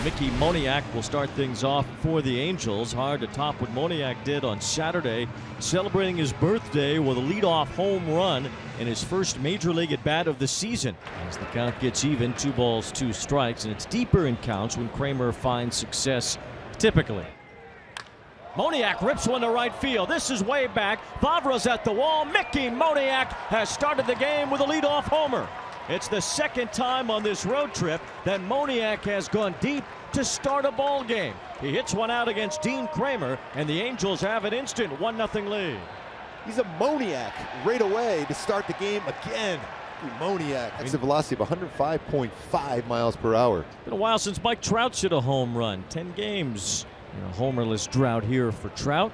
Mickey Moniak will start things off for the Angels. Hard to top what Moniak did on Saturday, celebrating his birthday with a leadoff home run in his first major league at bat of the season. As the count gets even, 2 balls, 2 strikes, and it's deeper in counts when Kramer finds success typically. Moniak rips one to right field. This is way back. Vavra's at the wall. Mickey Moniak has started the game with a leadoff homer. It's the second time on this road trip that Moniak has gone deep to start a ball game. He hits one out against Dean Kramer, and the Angels have an instant 1-0 lead. He's a Moniak right away to start the game again. Moniak. That's a velocity of 105.5 miles per hour. Been a while since Mike Trout hit a home run. 10 games. A homerless drought here for Trout.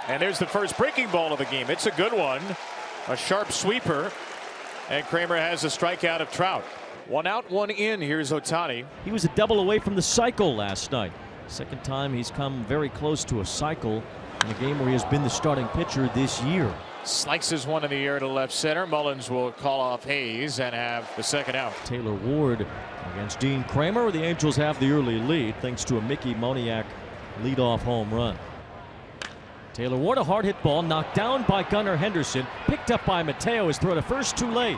And there's the first breaking ball of the game. It's a good one. A sharp sweeper. And Kramer has a strikeout of Trout. 1 out, 1 in. Here's Ohtani. He was a double away from the cycle last night. Second time he's come very close to a cycle in a game where he has been the starting pitcher this year. Slices one in the air to left center. Mullins will call off Hayes and have the second out. Taylor Ward against Dean Kramer. The Angels have the early lead thanks to a Mickey Moniak leadoff home run. Taylor Ward, a hard hit ball knocked down by Gunnar Henderson, picked up by Mateo. His throw to first too late.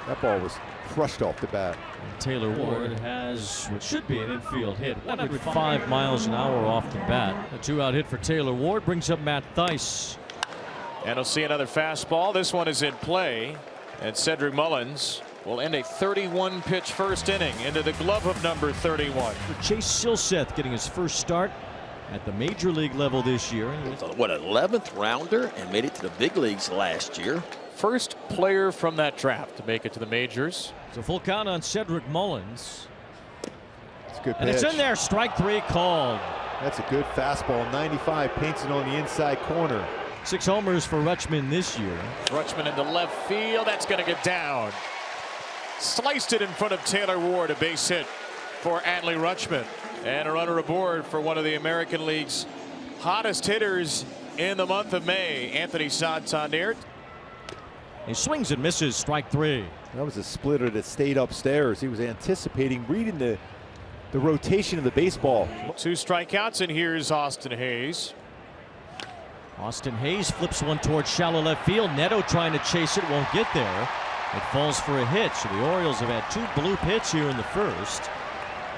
That ball was crushed off the bat. And Taylor Ward has what should be an infield hit, 105 miles an hour off the bat. A 2-out hit for Taylor Ward brings up Matt Thaiss. And he'll see another fastball. This one is in play, and Cedric Mullins will end a 31-pitch first inning into the glove of number 31. For Chase Silseth getting his first start at the major league level this year. What, an 11th rounder and made it to the big leagues last year. First player from that draft to make it to the majors. So full count on Cedric Mullins. It's a good pitch. And it's in there. Strike 3 called. That's a good fastball. 95 paints it on the inside corner. 6 homers for Rutschman this year. Rutschman into left field. That's going to get down. Sliced it in front of Taylor Ward. A base hit for Adley Rutschman. And a runner aboard for one of the American League's hottest hitters in the month of May, Anthony Santander. He swings and misses. Strike 3. That was a splitter that stayed upstairs. He was anticipating, reading the rotation of the baseball. 2 strikeouts, and here's Austin Hayes. Austin Hayes flips one towards shallow left field. Neto trying to chase it, won't get there. It falls for a hit. So the Orioles have had 2 bloop hits here in the first.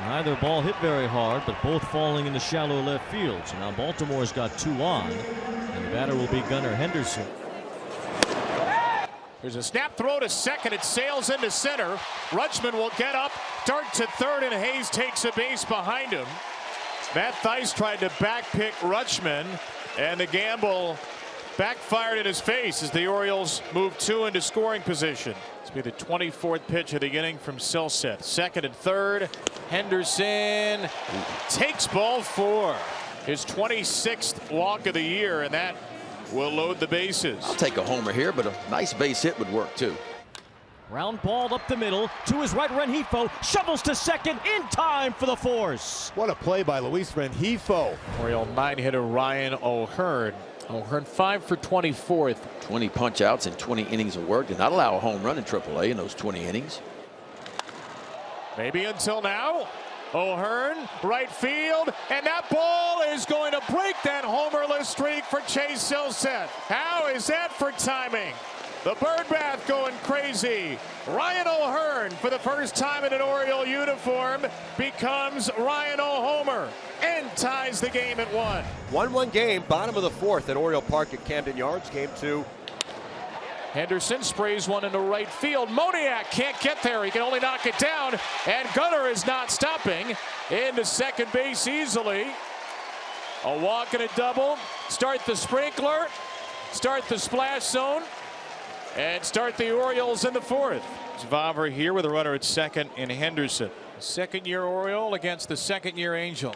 Neither ball hit very hard, but both falling into shallow left field. So now Baltimore's got 2 on, and the batter will be Gunnar Henderson. There's a snap throw to second. It sails into center. Rutschman will get up, dart to third, and Hayes takes a base behind him. Matt Thaiss tried to backpick Rutschman, and the gamble backfired in his face as the Orioles move 2 into scoring position. This will be the 24th pitch of the inning from Silseth. Second and third. Henderson takes ball 4. His 26th walk of the year, and that will load the bases. I'll take a homer here, but a nice base hit would work too. Round ball up the middle to his right. Rengifo shovels to second in time for the force. What a play by Luis Rengifo. Oriole 9-hitter Ryan OHearn. OHearn 5 for 24th. 20 punch outs in 20 innings of work. Did not allow a home run in AAA in those 20 innings. Maybe until now. OHearn, right field, and that ball is going to break that homerless streak for Chase Silseth. How is that for timing? The birdbath going crazy. Ryan OHearn, for the first time in an Oriole uniform, becomes Ryan O'Homer and ties the game at 1. 1-1 game, bottom of the 4th at Oriole Park at Camden Yards. Game 2. Henderson sprays one into right field. Moniak can't get there. He can only knock it down. And Gunnar is not stopping. Into second base easily. A walk and a double. Start the sprinkler. Start the splash zone. And start the Orioles in the 4th. It's Vavra here with a runner at second in Henderson. Second-year Oriole against the second-year Angel.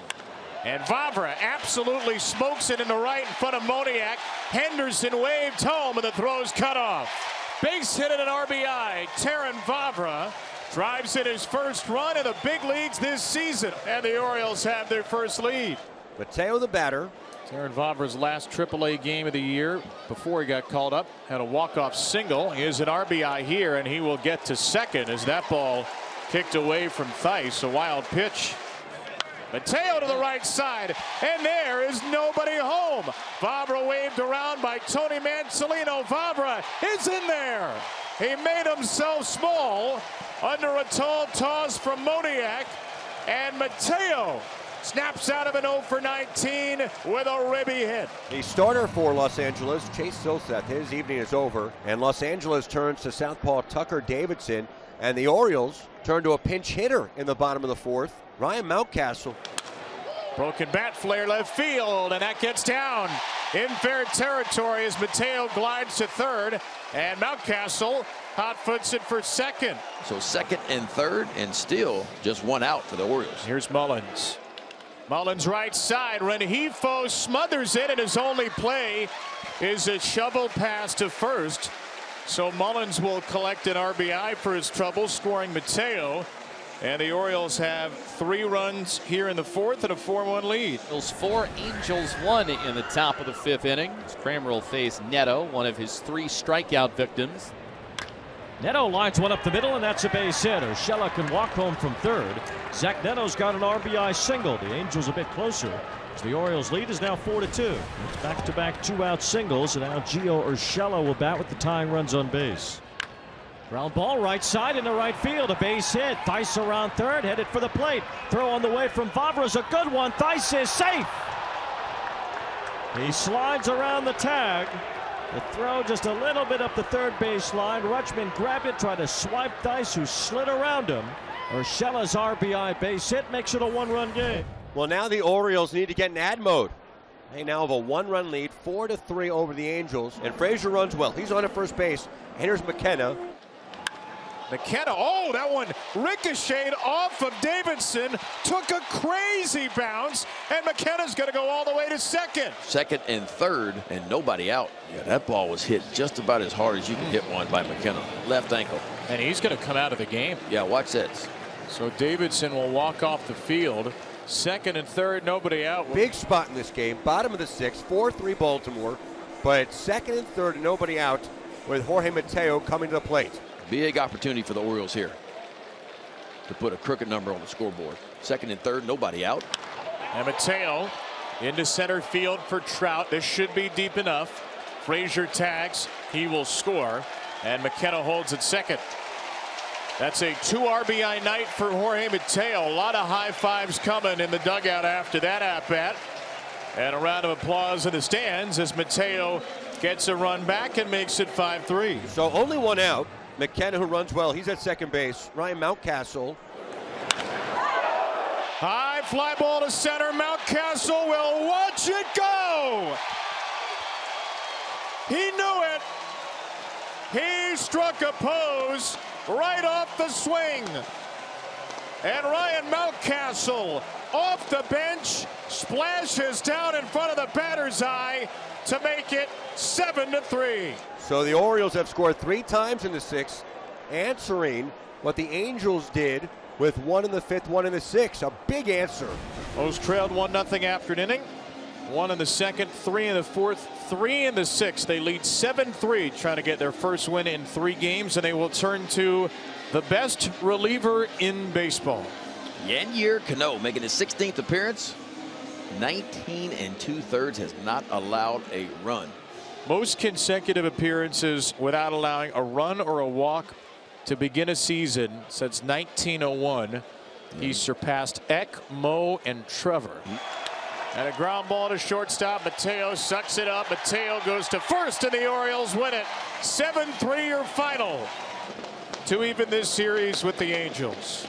And Vavra absolutely smokes it in the right in front of Moniak. Henderson waved home, and the throw's cut off. Base hit and an RBI. Taron Vavra drives in his first run in the big leagues this season. And the Orioles have their first lead. Mateo the batter. Taron Vavra's last AAA game of the year before he got called up. Had a walk-off single. He is an RBI here, and he will get to second as that ball kicked away from Theis. A wild pitch. Mateo to the right side, and there is nobody home. Vavra waved around by Tony Mansolino. Vavra is in there. He made himself small under a tall toss from Moniak, and Mateo snaps out of an 0 for 19 with a ribby hit. The starter for Los Angeles, Chase Silseth, his evening is over, and Los Angeles turns to southpaw Tucker Davidson, and the Orioles turn to a pinch hitter in the bottom of the fourth, Ryan Mountcastle. Broken bat flare left field, and that gets down in fair territory as Mateo glides to third, and Mountcastle hot foots it for second. So second and third, and still just one out for the Orioles. Here's Mullins. Mullins right side. Rengifo smothers it, and his only play is a shovel pass to first. So Mullins will collect an RBI for his trouble, scoring Mateo. And the Orioles have 3 runs here in the fourth and a 4-1 lead. Orioles 4, Angels 1 in the top of the 5th inning. Kramer will face Neto, one of his 3 strikeout victims. Neto lines one up the middle, and that's a base hit. Urshela can walk home from third. Zach Neto's got an RBI single. The Angels a bit closer. So the Orioles lead is now 4-2. It's back-to-back 2-out singles, and now Gio Urshela will bat with the tying runs on base. Ground ball right side into right field. A base hit. Theis around third, headed for the plate. Throw on the way from Vavra's a good one. Theis is safe. He slides around the tag. The throw just a little bit up the third base line. Rutschman grabbed it, tried to swipe Theis, who slid around him. Urshela's RBI base hit makes it a 1-run game. Well, now the Orioles need to get in ad mode. They now have a 1-run lead, 4-3 over the Angels, and Frazier runs well. He's on at first base, and here's McKenna. McKenna, oh, that one ricocheted off of Davidson, took a crazy bounce, and McKenna's going to go all the way to second. Second and third, and nobody out. Yeah, that ball was hit just about as hard as you can hit one by McKenna. Left ankle. And he's going to come out of the game. Yeah, watch that. So Davidson will walk off the field. Second and third, nobody out. Big spot in this game, bottom of the 6th, 4-3 Baltimore, but second and third, nobody out with Jorge Mateo coming to the plate. Big opportunity for the Orioles here to put a crooked number on the scoreboard. Second and third, nobody out. And Mateo into center field for Trout. This should be deep enough. Frazier tags. He will score. And McKenna holds at second. That's a 2 RBI night for Jorge Mateo. A lot of high fives coming in the dugout after that at-bat. And a round of applause in the stands as Mateo gets a run back and makes it 5-3. So only one out. McKenna, who runs well, he's at second base. Ryan Mountcastle. High fly ball to center. Mountcastle will watch it go. He knew it. He struck a pose right off the swing. And Ryan Mountcastle off the bench splashes down in front of the batter's eye to make it 7-3. So the Orioles have scored 3 times in the 6th, answering what the Angels did with 1 in the 5th, 1 in the 6th. A big answer. O's trailed 1-0 after an inning. 1 in the 2nd, 3 in the 4th, 3 in the 6th. They lead 7-3, trying to get their first win in 3 games, and they will turn to the best reliever in baseball. Yennier Cano making his 16th appearance. 19 2/3 has not allowed a run. Most consecutive appearances without allowing a run or a walk to begin a season since 1901. He surpassed Eck, Moe, and Trevor. And a ground ball to shortstop. Mateo sucks it up. Mateo goes to first, and the Orioles win it. 7-3 your final to even this series with the Angels.